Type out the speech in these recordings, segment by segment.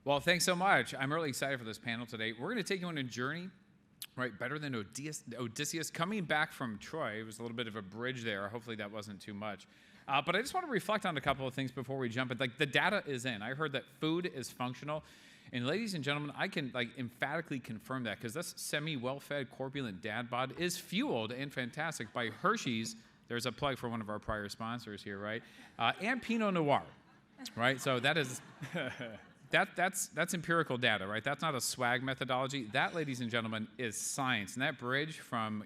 Well, thanks so much. I'm really excited for this panel today. We're going to take you on a journey, right, better than Odysseus coming back from Troy. It was a little bit of a bridge there. Hopefully that wasn't too much. But I just want to reflect on a couple of things before we jump in. Like, the data is in. I heard that food is functional. And ladies and gentlemen, I can emphatically confirm that, because this semi-well-fed, corpulent dad bod is fueled and fantastic by Hershey's. There's a plug for one of our prior sponsors here, right? And Pinot Noir, right? So that is... That's empirical data, right? That's not a swag methodology. That, ladies and gentlemen, is science. And that bridge from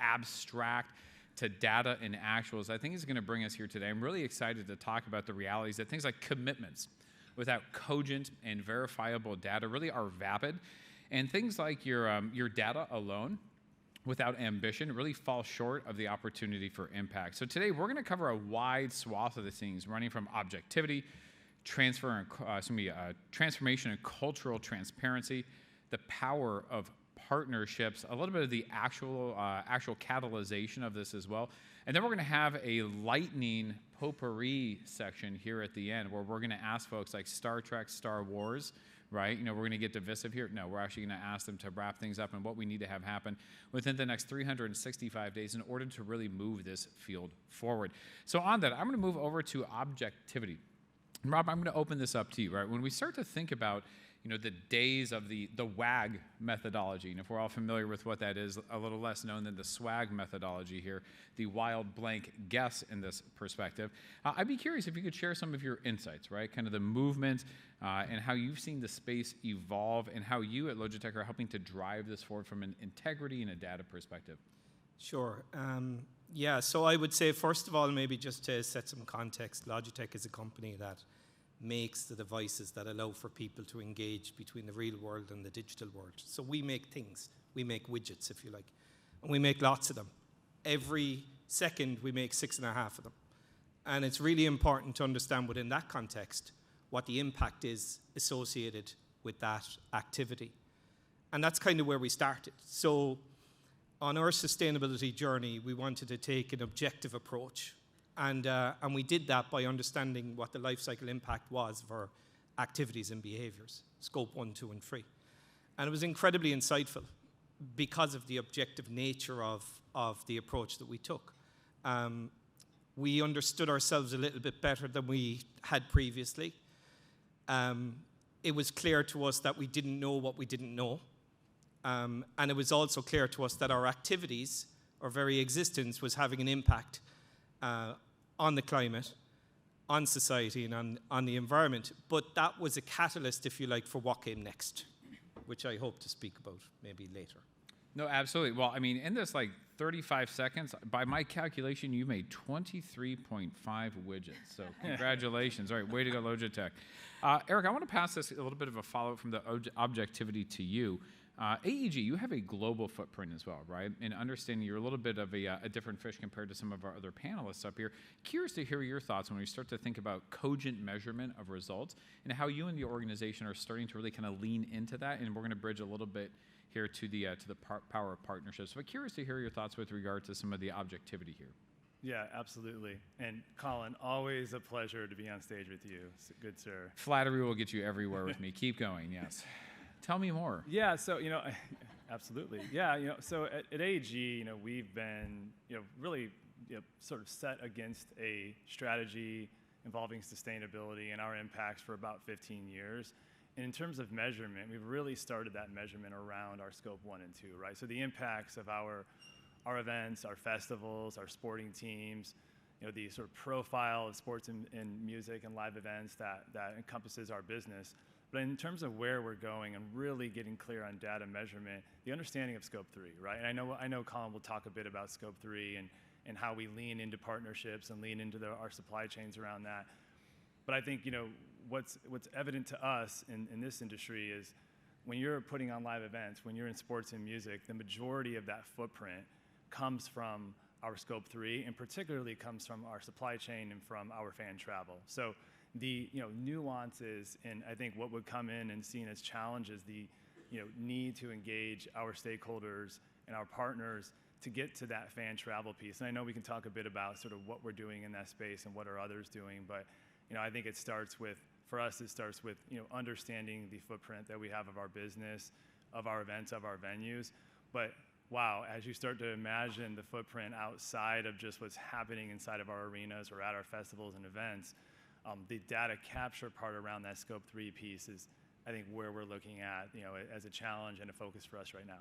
abstract to data and actuals, I think, is going to bring us here today. I'm really excited to talk about the realities that things like commitments without cogent and verifiable data really are vapid, and things like your data alone without ambition really fall short of the opportunity for impact. So today we're going to cover a wide swath of the things, running from objectivity, transformation and cultural transparency, the power of partnerships, a little bit of the actual catalyzation of this as well. And then we're going to have a lightning potpourri section here at the end, where we're going to ask folks like Star Trek, Star Wars, right? We're going to get divisive here. No, we're actually going to ask them to wrap things up and what we need to have happen within the next 365 days in order to really move this field forward. So on that, I'm going to move over to objectivity. And Rob, I'm going to open this up to you, right? When we start to think about, the days of the WAG methodology, and if we're all familiar with what that is, a little less known than the SWAG methodology here, the wild blank guess in this perspective, I'd be curious if you could share some of your insights, right? Kind of the movement and how you've seen the space evolve, and how you at Logitech are helping to drive this forward from an integrity and a data perspective. Sure. So I would say, first of all, maybe just to set some context, Logitech is a company that makes the devices that allow for people to engage between the real world and the digital world. So we make things. We make widgets, if you like. And we make lots of them. Every second, we make 6.5 of them. And it's really important to understand within that context what the impact is associated with that activity. And that's kind of where we started. So on our sustainability journey, we wanted to take an objective approach. And we did that by understanding what the life cycle impact was for activities and behaviors, scope 1, 2, and 3. And it was incredibly insightful because of the objective nature of the approach that we took. We understood ourselves a little bit better than we had previously. It was clear to us that we didn't know what we didn't know. And it was also clear to us that our activities, our very existence, was having an impact on the climate, on society, and on the environment. But that was a catalyst, if you like, for what came next, which I hope to speak about maybe later. No, absolutely. Well, I mean, in this 35 seconds, by my calculation, you made 23.5 widgets. So congratulations. All right, way to go, Logitech. Eric, I want to pass this a little bit of a follow-up from the objectivity to you. AEG, you have a global footprint as well, right? And understanding you're a little bit of a different fish compared to some of our other panelists up here. Curious to hear your thoughts when we start to think about cogent measurement of results and how you and the organization are starting to really kind of lean into that. And we're going to bridge a little bit here to the power of partnerships. But curious to hear your thoughts with regard to some of the objectivity here. Yeah, absolutely. And Colin, always a pleasure to be on stage with you. Good, sir. Flattery will get you everywhere with me. Keep going, yes. Tell me more. Yeah, so, absolutely. Yeah, so at AEG, we've been, really, sort of set against a strategy involving sustainability and our impacts for about 15 years. And in terms of measurement, we've really started that measurement around our scope 1 and 2, right? So the impacts of our events, our festivals, our sporting teams, the sort of profile of sports and music and live events that encompasses our business. But in terms of where we're going and really getting clear on data measurement, the understanding of Scope 3, right? And I know Colin will talk a bit about Scope 3 and how we lean into partnerships and lean into our supply chains around that. But I think, what's evident to us in this industry is when you're putting on live events, when you're in sports and music, the majority of that footprint comes from our Scope 3, and particularly comes from our supply chain and from our fan travel. So the nuances, and I think what would come in and seen as challenges, the need to engage our stakeholders and our partners to get to that fan travel piece. And I know we can talk a bit about sort of what we're doing in that space and what are others doing, but I think it starts with for us, it starts with understanding the footprint that we have of our business, of our events, of our venues. But wow, as you start to imagine the footprint outside of just what's happening inside of our arenas or at our festivals and events, the data capture part around that Scope 3 piece is, I think, where we're looking at, as a challenge and a focus for us right now.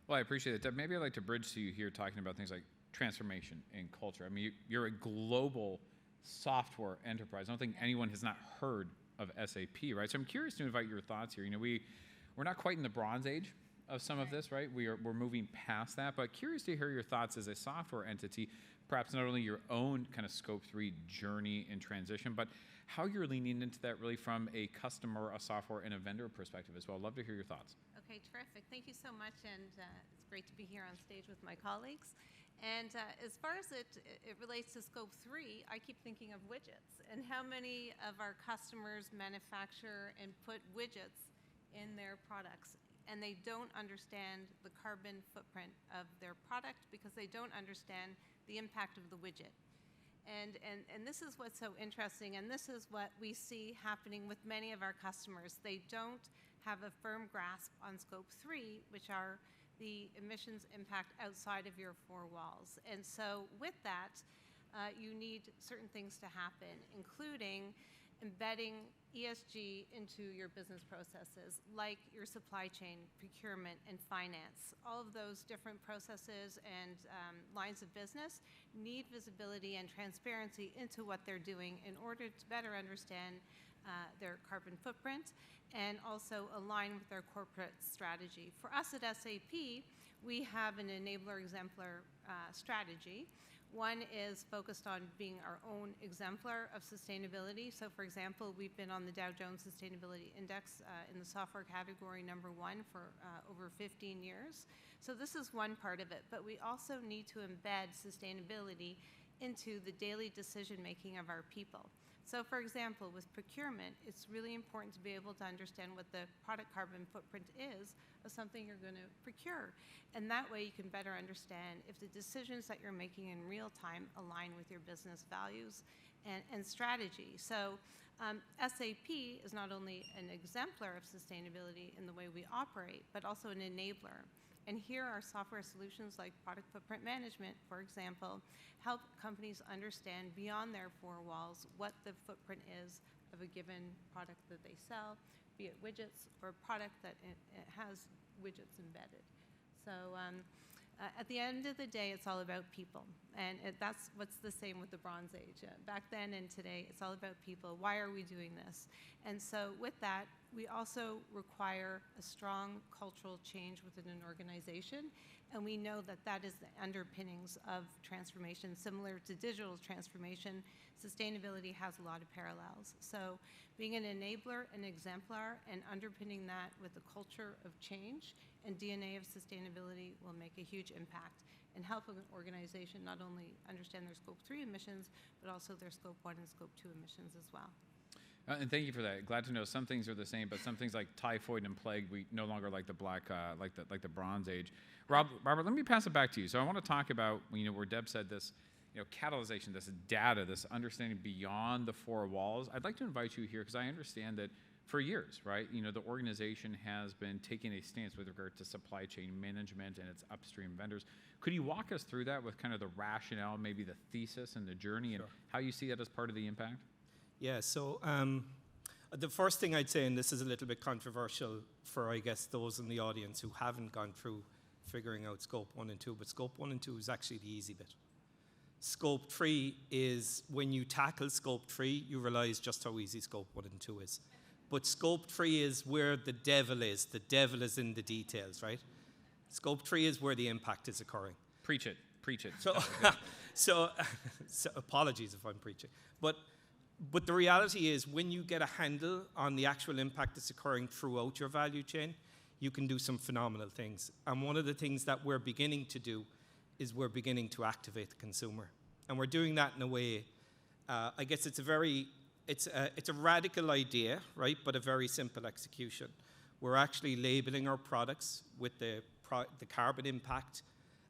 Well, I appreciate it. Deb, maybe I'd like to bridge to you here talking about things like transformation and culture. I mean, you're a global software enterprise. I don't think anyone has not heard of SAP, right? So I'm curious to invite your thoughts here. We're not quite in the Bronze Age of some of this, right? We're moving past that, but curious to hear your thoughts as a software entity, perhaps not only your own kind of Scope 3 journey and transition, but how you're leaning into that really from a customer, a software, and a vendor perspective as well. I'd love to hear your thoughts. Okay, terrific. Thank you so much, and it's great to be here on stage with my colleagues. And as far as it relates to Scope 3, I keep thinking of widgets and how many of our customers manufacture and put widgets in their products, and they don't understand the carbon footprint of their product because they don't understand the impact of the widget. And this is what's so interesting, and this is what we see happening with many of our customers. They don't have a firm grasp on Scope 3, which are the emissions impact outside of your four walls. And so with that, you need certain things to happen, including embedding ESG into your business processes, like your supply chain, procurement, and finance. All of those different processes and lines of business need visibility and transparency into what they're doing in order to better understand their carbon footprint and also align with their corporate strategy. For us at SAP, we have an enabler exemplar strategy. One is focused on being our own exemplar of sustainability. So for example, we've been on the Dow Jones Sustainability Index in the software category #1 for over 15 years. So this is one part of it, but we also need to embed sustainability into the daily decision making of our people. So for example, with procurement, it's really important to be able to understand what the product carbon footprint is of something you're going to procure. And that way you can better understand if the decisions that you're making in real time align with your business values and strategy. So SAP is not only an exemplar of sustainability in the way we operate, but also an enabler. And here are software solutions like product footprint management, for example, help companies understand beyond their four walls what the footprint is of a given product that they sell, be it widgets or a product that it has widgets embedded. So at the end of the day, it's all about people. And that's what's the same with the Bronze Age. Back then and today, it's all about people. Why are we doing this? And so with that, we also require a strong cultural change within an organization. And we know that that is the underpinnings of transformation. Similar to digital transformation, sustainability has a lot of parallels. So being an enabler, an exemplar, and underpinning that with a culture of change and DNA of sustainability will make a huge impact and help an organization not only understand their Scope 3 emissions, but also their Scope 1 and Scope 2 emissions as well. And thank you for that. Glad to know some things are the same, but some things like typhoid and plague, we no longer like the like the Bronze Age. Robert, let me pass it back to you. So I want to talk about where Deb said this, catalyzation, this data, this understanding beyond the four walls. I'd like to invite you here because I understand that for years, right? The organization has been taking a stance with regard to supply chain management and its upstream vendors. Could you walk us through that with kind of the rationale, maybe the thesis and the journey, and how you see that as part of the impact? Yeah, so the first thing I'd say, and this is a little bit controversial for, I guess, those in the audience who haven't gone through figuring out Scope 1 and 2, but Scope 1 and 2 is actually the easy bit. Scope 3 is, when you tackle Scope 3, you realize just how easy Scope 1 and 2 is. But Scope 3 is where the devil is. The devil is in the details, right? Scope 3 is where the impact is occurring. Preach it. So apologies if I'm preaching. But the reality is when you get a handle on the actual impact that's occurring throughout your value chain, you can do some phenomenal things. And one of the things that we're beginning to do is we're beginning to activate the consumer. And we're doing that in a way, I guess it's a radical idea, right? But a very simple execution. We're actually labeling our products with the carbon impact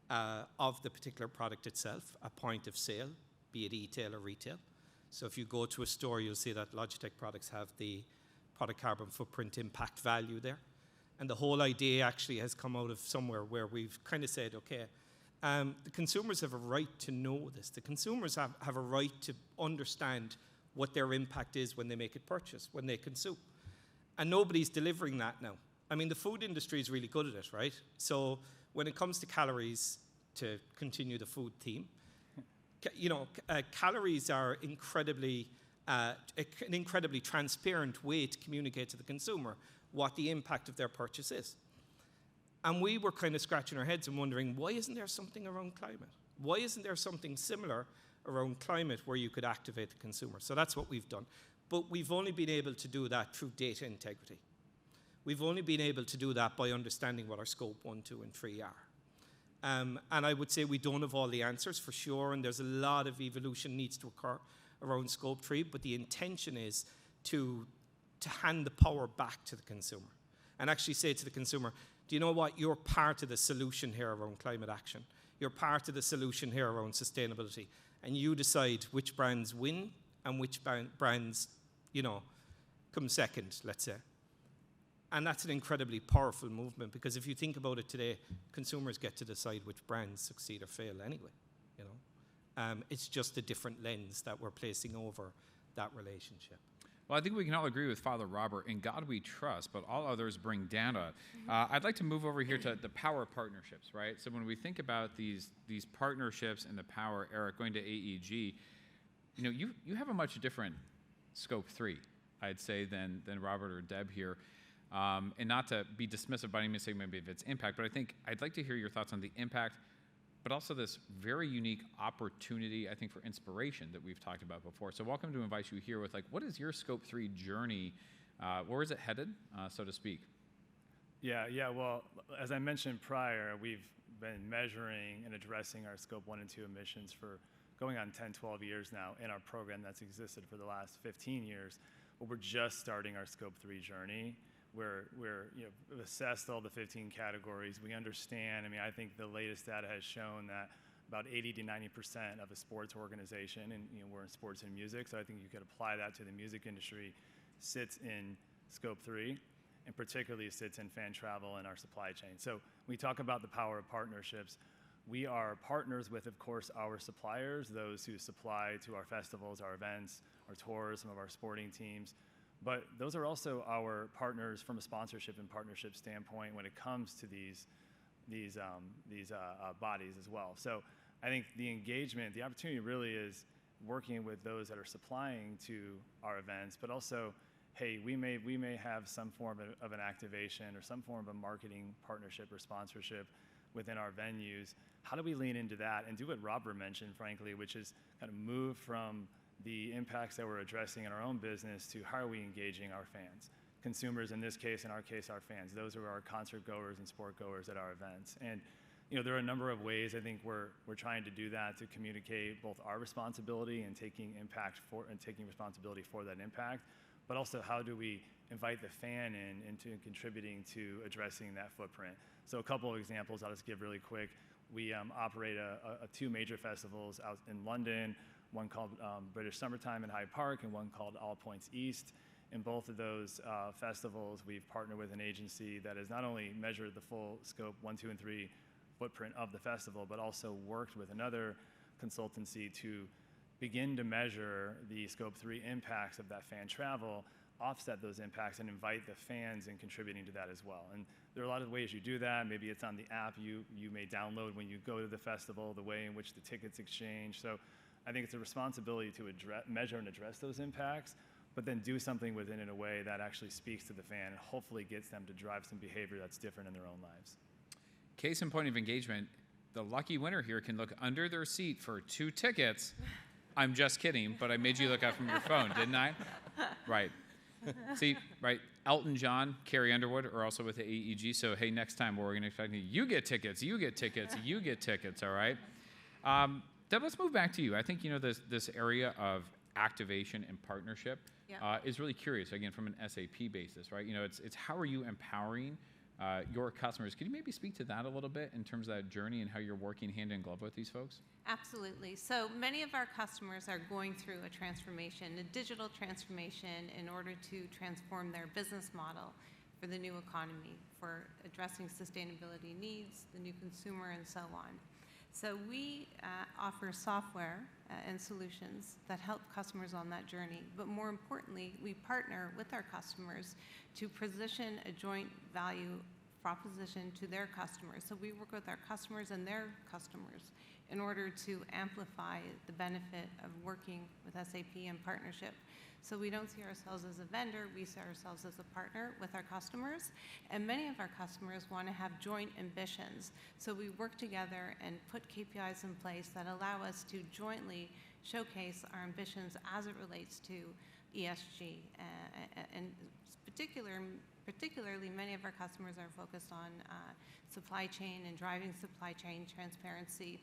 of the particular product itself, a point of sale, be it e-tail or retail. So if you go to a store, you'll see that Logitech products have the product carbon footprint impact value there. And the whole idea actually has come out of somewhere where we've kind of said, okay, the consumers have a right to know this. The consumers have a right to understand what their impact is when they make a purchase, when they consume. And nobody's delivering that now. I mean, the food industry is really good at it, right? So when it comes to calories, to continue the food theme, calories are an incredibly transparent way to communicate to the consumer what the impact of their purchase is. And we were kind of scratching our heads and wondering, why isn't there something around climate? Why isn't there something similar around climate where you could activate the consumer? So that's what we've done. But we've only been able to do that through data integrity. We've only been able to do that by understanding what our scope 1, 2, and 3 are. And I would say we don't have all the answers for sure, and there's a lot of evolution needs to occur around scope 3, but the intention is to hand the power back to the consumer and actually say to the consumer, do you know what, you're part of the solution here around climate action. You're part of the solution here around sustainability, and you decide which brands win and which brands, come second, let's say. And that's an incredibly powerful movement, because if you think about it today, consumers get to decide which brands succeed or fail anyway. It's just a different lens that we're placing over that relationship. Well, I think we can all agree with Father Robert. In God we trust, but all others bring data. I'd like to move over here to the power partnerships, right? So when we think about these partnerships and the power, Eric, going to AEG, you have a much different scope 3, I'd say, than Robert or Deb here. And not to be dismissive by any means, say maybe of its impact, but I think I'd like to hear your thoughts on the impact, but also this very unique opportunity, I think, for inspiration that we've talked about before. So welcome to invite you here with, what is your scope 3 journey? Where is it headed, so to speak? Yeah. Well, as I mentioned prior, we've been measuring and addressing our scope 1 and 2 emissions for going on 10, 12 years now in our program that's existed for the last 15 years. But we're just starting our scope 3 journey. We've assessed all the 15 categories. We understand. I think the latest data has shown that about 80 to 90% of a sports organization, and we're in sports and music, so I think you could apply that to the music industry, sits in scope 3, and particularly sits in fan travel and our supply chain. So we talk about the power of partnerships. We are partners with, of course, our suppliers, those who supply to our festivals, our events, our tours, some of our sporting teams. But those are also our partners from a sponsorship and partnership standpoint when it comes to these bodies as well. So I think the engagement, the opportunity really is working with those that are supplying to our events, but also, hey, we may have some form of an activation or some form of a marketing partnership or sponsorship within our venues. How do we lean into that and do what Robert mentioned, frankly, which is kind of move from the impacts that we're addressing in our own business to how are we engaging our fans? Consumers, in this case, in our case, our fans. Those are our concert goers and sport goers at our events. And there are a number of ways I think we're trying to do that to communicate both our responsibility and taking responsibility for that impact, but also how do we invite the fan into contributing to addressing that footprint. So a couple of examples I'll just give really quick. We operate 2 major festivals out in London, one called British Summertime in Hyde Park and one called All Points East. In both of those festivals, we've partnered with an agency that has not only measured the full scope 1, 2, and 3 footprint of the festival, but also worked with another consultancy to begin to measure the scope 3 impacts of that fan travel, offset those impacts, and invite the fans in contributing to that as well. And there are a lot of ways you do that. Maybe it's on the app you may download when you go to the festival, the way in which the tickets exchange. So I think it's a responsibility to measure and address those impacts, but then do something within it in a way that actually speaks to the fan and hopefully gets them to drive some behavior that's different in their own lives. Case in point of engagement, the lucky winner here can look under their seat for 2 tickets. I'm just kidding, but I made you look out from your phone, didn't I? Right. See, right, Elton John, Carrie Underwood are also with the AEG, so hey, next time we're going to expect you get tickets, you get tickets, you get tickets, all right? Deb, let's move back to you. I think, this area of activation and partnership is really curious, again, from an SAP basis, right? It's how are you empowering your customers. Could you maybe speak to that a little bit in terms of that journey and how you're working hand in glove with these folks? Absolutely. So many of our customers are going through a transformation, a digital transformation, in order to transform their business model for the new economy, for addressing sustainability needs, the new consumer, and so on. So we offer software and solutions that help customers on that journey. But more importantly, we partner with our customers to position a joint value proposition to their customers. So we work with our customers and their customers in order to amplify the benefit of working with SAP in partnership. So we don't see ourselves as a vendor, we see ourselves as a partner with our customers. And many of our customers want to have joint ambitions. So we work together and put KPIs in place that allow us to jointly showcase our ambitions as it relates to ESG. And particularly, many of our customers are focused on supply chain and driving supply chain transparency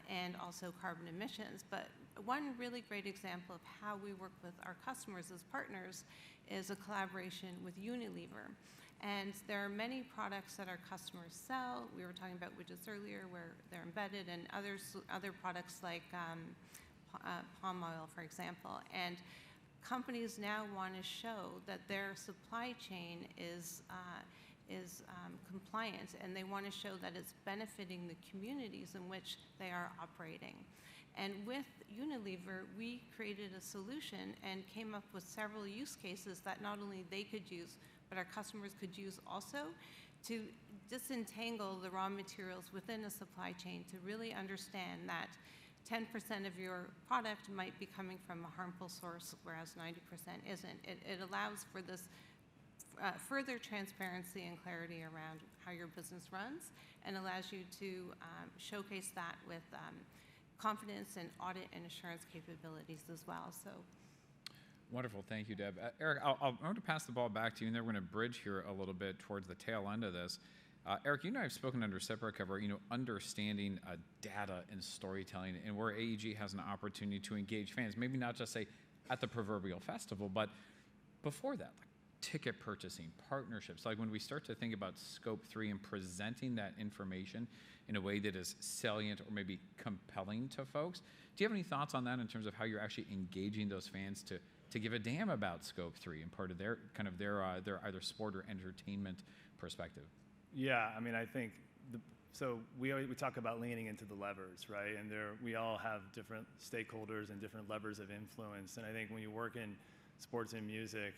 and also carbon emissions. But one really great example of how we work with our customers as partners is a collaboration with Unilever. And there are many products that our customers sell. We were talking about widgets earlier where they're embedded, and other products like palm oil, for example. And companies now want to show that their supply chain is compliant, and they want to show that it's benefiting the communities in which they are operating. And with Unilever, we created a solution and came up with several use cases that not only they could use, but our customers could use also to disentangle the raw materials within a supply chain to really understand that 10% of your product might be coming from a harmful source, whereas 90% isn't. It allows for this further transparency and clarity around how your business runs, and allows you to showcase that with confidence and audit and assurance capabilities as well. So, wonderful, thank you, Deb. Eric, I'm going to pass the ball back to you, and then we're going to bridge here a little bit towards the tail end of this. Eric, you and I have spoken under separate cover, understanding data and storytelling, and where AEG has an opportunity to engage fans, maybe not just say at the proverbial festival, but before that, like ticket purchasing, partnerships, like when we start to think about Scope 3 and presenting that information in a way that is salient or maybe compelling to folks. Do you have any thoughts on that in terms of how you're actually engaging those fans to give a damn about Scope 3 and part of their either sport or entertainment perspective? Yeah, I mean, I think, so we talk about leaning into the levers, right? And we all have different stakeholders and different levers of influence. And I think when you work in sports and music,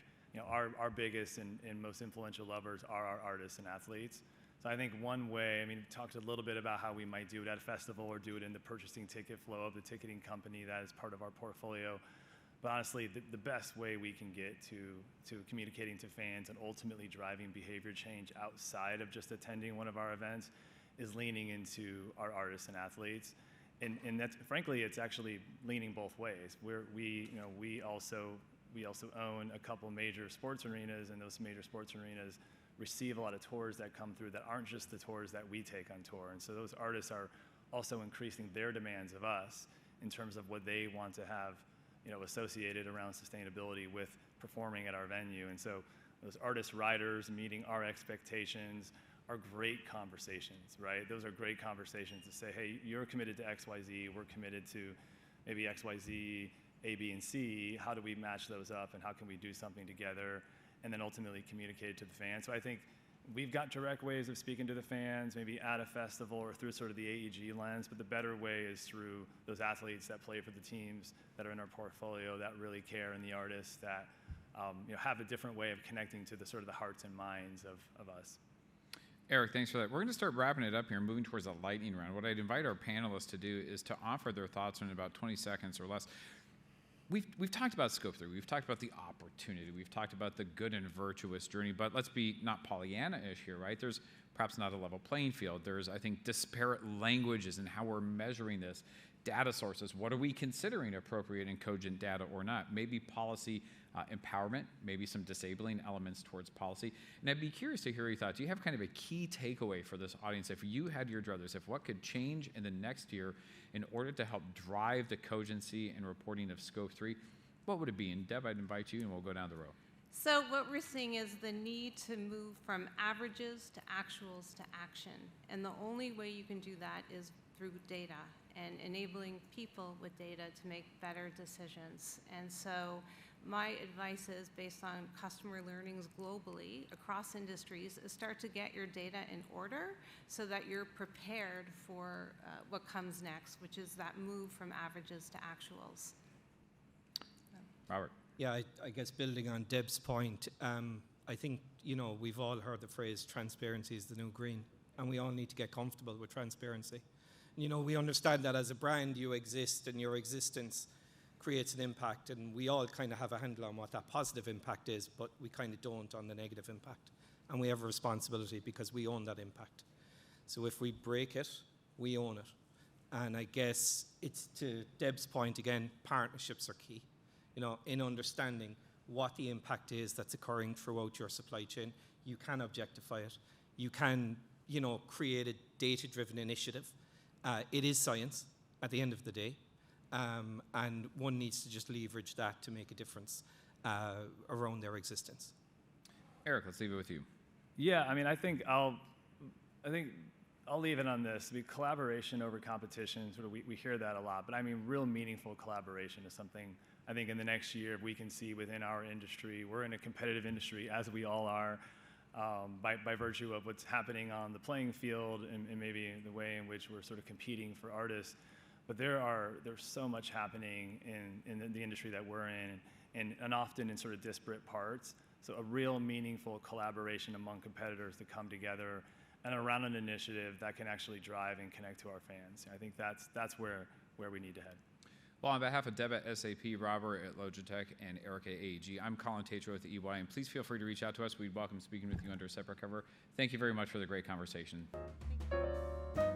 our biggest and most influential levers are our artists and athletes. So I think one way, we talked a little bit about how we might do it at a festival or do it in the purchasing ticket flow of the ticketing company that is part of our portfolio. But honestly, the best way we can get to communicating to fans and ultimately driving behavior change outside of just attending one of our events is leaning into our artists and athletes. And that's, frankly, it's actually leaning both ways. We also own a couple major sports arenas, and those major sports arenas receive a lot of tours that come through that aren't just the tours that we take on tour. And so those artists are also increasing their demands of us in terms of what they want to have associated around sustainability with performing at our venue. And so those artist riders meeting our expectations are great conversations, right? Those are great conversations to say, hey, you're committed to XYZ, we're committed to maybe XYZ, A, B, and C. How do we match those up, and how can we do something together? And then ultimately communicate it to the fans. So I think we've got direct ways of speaking to the fans, maybe at a festival or through sort of the AEG lens, but the better way is through those athletes that play for the teams that are in our portfolio that really care, and the artists that have a different way of connecting to the sort of the hearts and minds of us. Eric, thanks for that. We're going to start wrapping it up here and moving towards a lightning round. What I'd invite our panelists to do is to offer their thoughts in about 20 seconds or less. We've talked about Scope 3. We've talked about the opportunity. We've talked about the good and virtuous journey. But let's be not Pollyanna-ish here, right? There's perhaps not a level playing field. There's, I think, disparate languages in how we're measuring this. Data sources. What are we considering appropriate and cogent data or not? Maybe policy empowerment, maybe some disabling elements towards policy. And I'd be curious to hear your thoughts. Do you have kind of a key takeaway for this audience? If you had your druthers, if what could change in the next year in order to help drive the cogency and reporting of Scope 3, what would it be? And Deb, I'd invite you, and we'll go down the row. So what we're seeing is the need to move from averages to actuals to action. And the only way you can do that is through data and enabling people with data to make better decisions. And so my advice is, based on customer learnings globally across industries, is start to get your data in order so that you're prepared for what comes next, which is that move from averages to actuals. Robert. Yeah, I guess building on Deb's point, I think, we've all heard the phrase transparency is the new green, and we all need to get comfortable with transparency. We understand that as a brand you exist, and your existence creates an impact, and we all kind of have a handle on what that positive impact is, but we kind of don't on the negative impact. And we have a responsibility because we own that impact. So if we break it, we own it. And I guess it's, to Deb's point again, partnerships are key. In understanding what the impact is that's occurring throughout your supply chain. You can objectify it. You can, create a data-driven initiative. It is science at the end of the day. And one needs to just leverage that to make a difference around their existence. Eric, let's leave it with you. Yeah, I think I'll leave it on this. Collaboration over competition, sort of we hear that a lot, but real meaningful collaboration is something I think in the next year we can see within our industry. We're in a competitive industry, as we all are, by virtue of what's happening on the playing field and maybe the way in which we're sort of competing for artists. But there's so much happening in the industry that we're in, and often in sort of disparate parts. So a real meaningful collaboration among competitors to come together and around an initiative that can actually drive and connect to our fans. I think that's where we need to head. Well, on behalf of Deb at SAP, Robert at Logitech, and Eric at AEG, I'm Colin Tatro at the EY, and please feel free to reach out to us. We'd welcome speaking with you under a separate cover. Thank you very much for the great conversation. Thank you.